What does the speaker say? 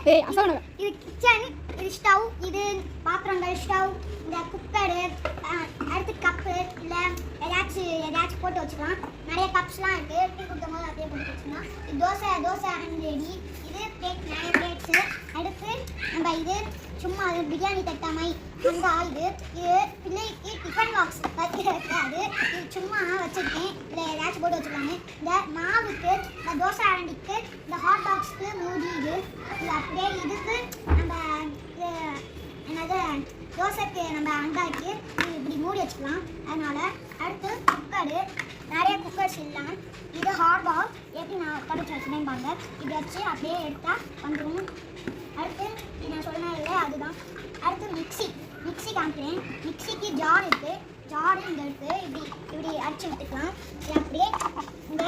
இது கிச்சன், இது ஸ்டவ், இது பாத்திரங்கள், ஸ்டவ், இந்த குக்கரு, அடுத்து கப்பு, இல்லை எதாச்சும் போட்டு வச்சுக்கலாம். நிறைய கப்ஸ்லாம் இருக்குது. டீ குடிக்கும் போது அப்படியே போட்டு வச்சுக்கலாம். இது தோசை ரெடி. இது பிளேட், நிறைய பிளேட்ஸு. அடுத்து நம்ம இது சும்மா அது பிரியாணி தட்டாமை அந்த இது பிள்ளைக்கு டிஃபன் பாக்ஸ் வைக்காது. இது சும்மா வச்சுருக்கேன். இதில் ஏதாச்சும் போட்டு வச்சுக்கலாங்க. இந்த மாவுக்கு, இந்த தோசை அரண்டிக்கு, இந்த ஹாட் பாக்ஸ்க்கு மூடி இது அப்படியே இதுக்கு நம்ம என்னது தோசைக்கு நம்ம அண்டாக்கி இப்படி மூடி வச்சுக்கலாம். அதனால் அடுத்து குக்கரு, நிறைய குக்கர்ஸ் இல்லாமல் இது ஹாட் பாக்ஸ் எப்படி நான் படிச்சு வச்சுனேன் பாருங்க. இப்படி வச்சு அப்படியே எடுத்தால் வந்துடும். அடுத்து நான் சொன்னேன் இல்லை அதுதான். அடுத்து மிக்ஸி காமிக்கிறேன். மிக்ஸிக்கு ஜார் இருக்குது. ஜார் இங்கே இருக்குது. இப்படி அடிச்சு விட்டுக்கலாம். அப்படியே இந்த